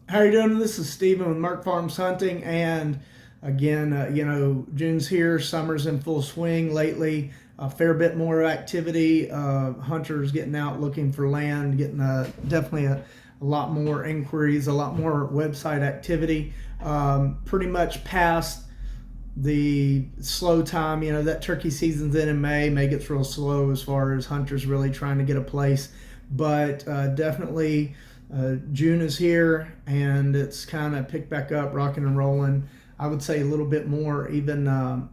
How are you doing? This is Steven with Merk Farms Hunting, and again, June's here, summer's in full swing lately. A fair bit more activity. Hunters getting out looking for land, getting definitely a lot more inquiries, a lot more website activity. Pretty much past the slow time. That turkey season's in May. May gets real slow as far as hunters really trying to get a place, but definitely June is here and it's kind of picked back up, rocking and rolling. I would say a little bit more even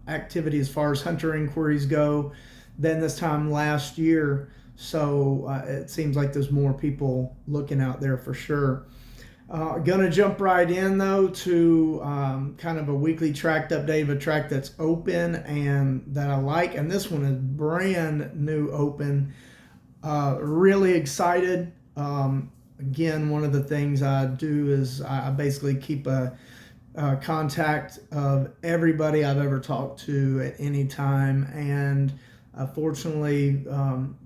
activity as far as hunter inquiries go than this time last year. So it seems like there's more people looking out there for sure. Gonna jump right in though to kind of a weekly tract update of a tract that's open and that I like. And this one is brand new open. Really excited. Again, one of the things I do is I basically keep a contact of everybody I've ever talked to at any time. And fortunately,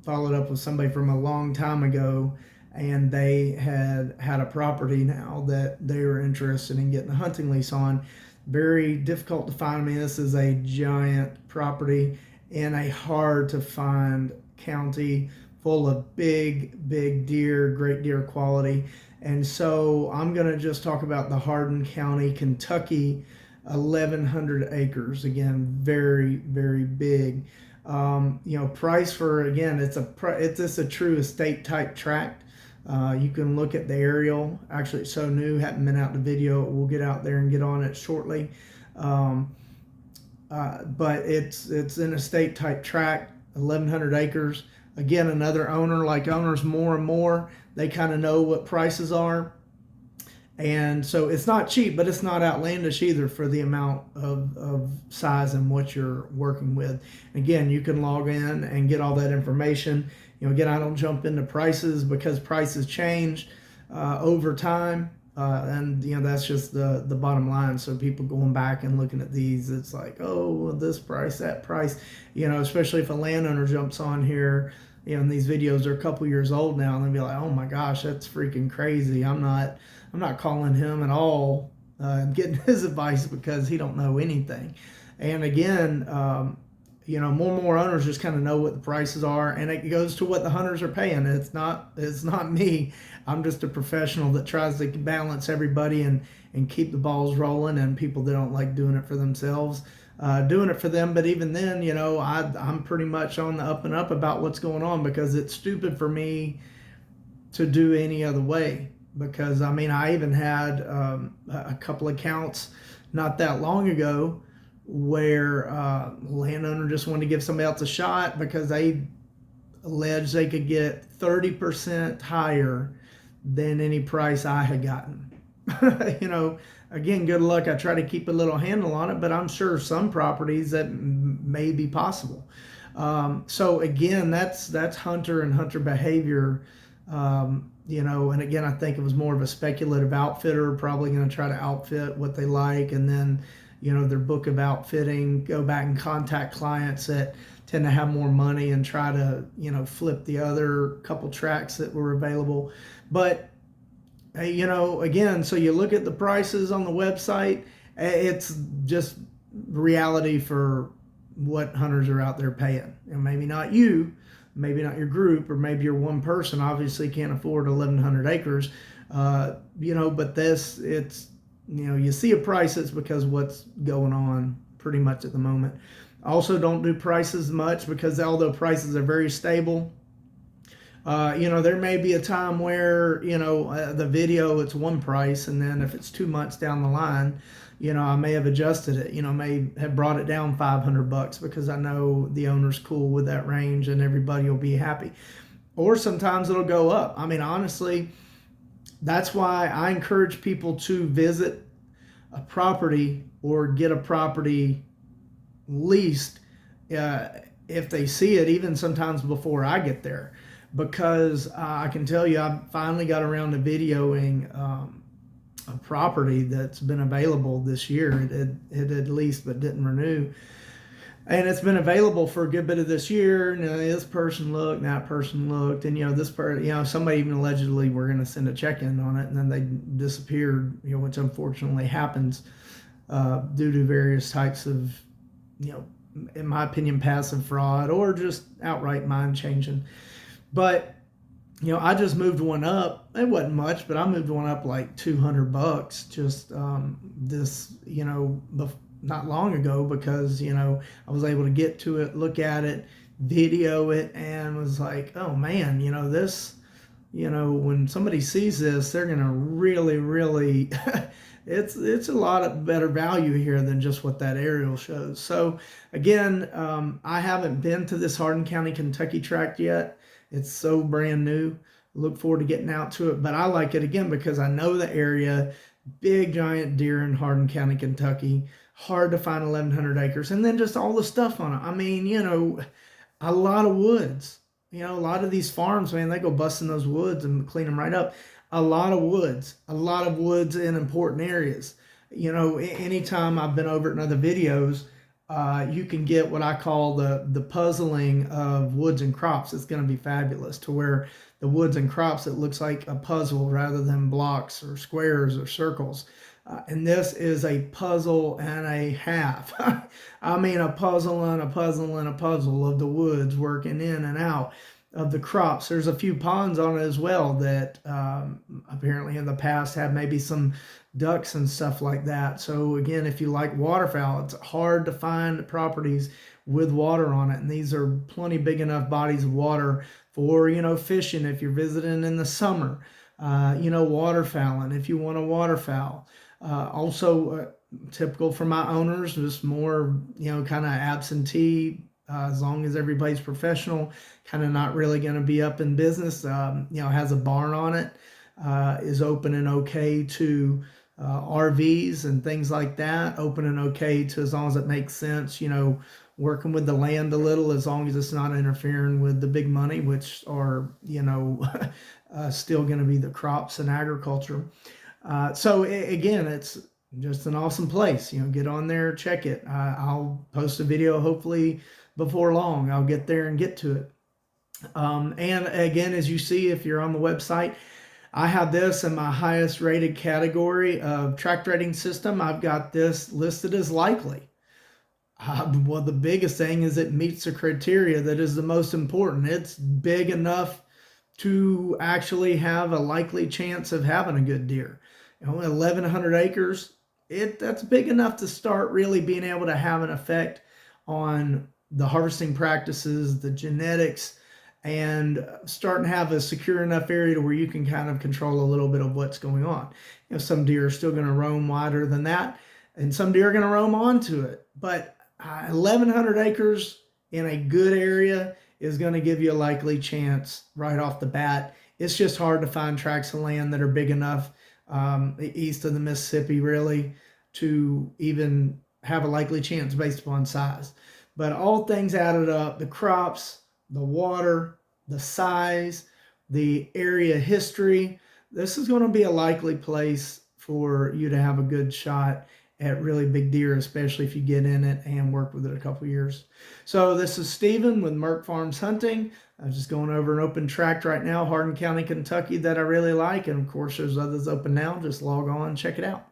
followed up with somebody from a long time ago, and they had a property now that they were interested in getting a hunting lease on. Very difficult to find. I mean, this is a giant property in a hard to find county full of big deer, great deer quality. And so I'm going to just talk about the Hardin County, Kentucky, 1,100 acres. Again, very big. Price for, again, it's a true estate type tract. You can look at the aerial. Actually, it's so new, haven't been out the video. We'll get out there and get on it shortly. But it's an estate type tract, 1,100 acres. Again, another owner, like owners more and more, they kind of know what prices are. And so it's not cheap, but it's not outlandish either for the amount of size and what you're working with. Again, you can log in and get all that information. Again, I don't jump into prices because prices change over time. And that's just the bottom line. So people going back and looking at these, it's like, oh, well, this price, that price, especially if a landowner jumps on here, and these videos are a couple years old now, and they'll be like, oh my gosh, that's freaking crazy. I'm not calling him at all and getting his advice because he don't know anything. And again, more and more owners just kind of know what the prices are, and it goes to what the hunters are paying. It's not me. I'm just a professional that tries to balance everybody and keep the balls rolling, and people that don't like doing it for themselves, doing it for them. But even then, I'm pretty much on the up and up about what's going on, because it's stupid for me to do any other way. Because I even had a couple accounts not that long ago where landowner just wanted to give somebody else a shot because they alleged they could get 30% higher than any price I had gotten. Again, good luck. I try to keep a little handle on it, but I'm sure some properties that may be possible. So again, that's hunter and hunter behavior. And again, I think it was more of a speculative outfitter, probably going to try to outfit what they like, and then their book of outfitting, go back and contact clients that tend to have more money and try to flip the other couple tracks that were available. But again, so you look at the prices on the website, it's just reality for what hunters are out there paying. And maybe not you, maybe not your group, or maybe you're one person, obviously can't afford 1,100 acres. But it's you see a price, it's because what's going on pretty much at the moment. Also, don't do prices much, because although prices are very stable, there may be a time where, the video, it's one price, and then if it's 2 months down the line, I may have adjusted it, may have brought it down $500 because I know the owner's cool with that range and everybody will be happy. Or sometimes it'll go up. Honestly, that's why I encourage people to visit a property or get a property leased if they see it, even sometimes before I get there. Because I can tell you, I finally got around to videoing a property that's been available this year. It had leased but didn't renew. And it's been available for a good bit of this year. And, this person looked, and that person looked, and this part, somebody even allegedly were going to send a check in on it, and then they disappeared. Which unfortunately happens due to various types of, in my opinion, passive fraud or just outright mind changing. But I just moved one up. It wasn't much, but I moved one up like $200 just not long ago, because I was able to get to it, look at it, video it, and was like, oh man, this, when somebody sees this, they're gonna really it's a lot of better value here than just what that aerial shows. So again, I haven't been to this Hardin County, Kentucky tract yet. It's so brand new. Look forward to getting out to it, but I like it again because I know the area. Big giant deer in Hardin County, Kentucky. Hard to find 1,100 acres, and then just all the stuff on it. I mean, a lot of woods. A lot of these farms, man, they go busting those woods and clean them right up. A lot of woods in important areas. Anytime I've been over it in other videos, you can get what I call the puzzling of woods and crops. It's going to be fabulous, to where the woods and crops, it looks like a puzzle rather than blocks or squares or circles. And this is a puzzle and a half. I mean, a puzzle and a puzzle and a puzzle of the woods working in and out of the crops. There's a few ponds on it as well that apparently in the past had maybe some ducks and stuff like that. So again, if you like waterfowl, it's hard to find properties with water on it. And these are plenty big enough bodies of water for, fishing if you're visiting in the summer, waterfowling if you want to waterfowl. Also typical for my owners, just more, kind of absentee, as long as everybody's professional, kind of not really going to be up in business, has a barn on it, is open and okay to RVs and things like that, open and okay to, as long as it makes sense, working with the land a little, as long as it's not interfering with the big money, which are, still going to be the crops and agriculture. So again, it's just an awesome place. Get on there, check it. I'll post a video hopefully before long. I'll get there and get to it. And again, as you see, if you're on the website, I have this in my highest rated category of tract rating system. I've got this listed as likely. Well, the biggest thing is it meets the criteria that is the most important. It's big enough to actually have a likely chance of having a good deer. 1,100 acres, that's big enough to start really being able to have an effect on the harvesting practices, the genetics, and starting to have a secure enough area to where you can kind of control a little bit of what's going on. Some deer are still going to roam wider than that, and some deer are going to roam onto it. But 1,100 acres in a good area is going to give you a likely chance right off the bat. It's just hard to find tracts of land that are big enough east of the Mississippi, really, to even have a likely chance based upon size. But all things added up, the crops, the water, the size, the area history, this is going to be a likely place for you to have a good shot at really big deer, especially if you get in it and work with it a couple years. So this is Steven with Merk Farms Hunting. I'm just going over an open tract right now, Hardin County, Kentucky, that I really like. And of course, there's others open now. Just log on and check it out.